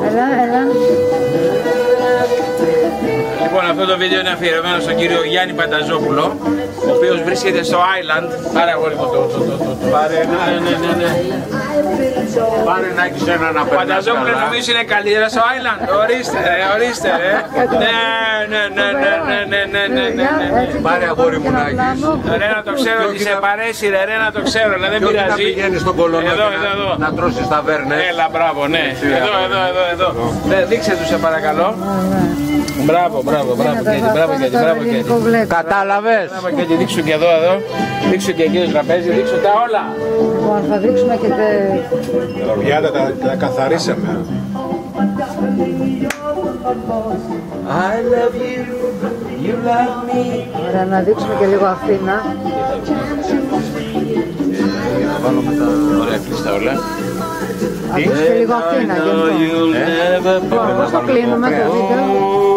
Έλα, έλα. Λοιπόν, αυτό το βίντεο είναι αφιερωμένο στον κύριο Γιάννη Πανταζόπουλο, ο οποίος βρίσκεται στο Island. Πάρε αγόρι μου το. Πάρε ένα. Ναι. Πάρε να έχεις ένα να περνάς. Πανταζόπουλο νομίζω είναι καλύτερα στο Island. Ορίστε ρε. Ναι. Πάρε αγόρι μου να έχεις. Ρε να το ξέρω ότι σε παρέσει ρε να το ξέρω, αλλά δεν πειράζει. Να πηγαίνεις στον Κολονό να τρώσεις ταβέρνες. Έλα, μπράβο, ναι. Εδώ. Δείξε του σε παρακαλώ. Μπράβο, Κέτι. Κατάλαβες. Μπράβο, Κέτι, δείξου και εδώ. Δείξου και εκεί το τραπέζι, δείξου τα όλα. Λοιπόν, θα δείξουμε και Τα πιάτα τα καθαρίσαμε. I love you, you love me. Ωραία, να δείξουμε και λίγο Αθήνα. Να βάλουμε τα Ωραία, κλειστά όλα. Θα δείξουμε και λίγο Αθήνα, γι' αυτό. Λοιπόν, πώς το κλείνουμε το βίντεο.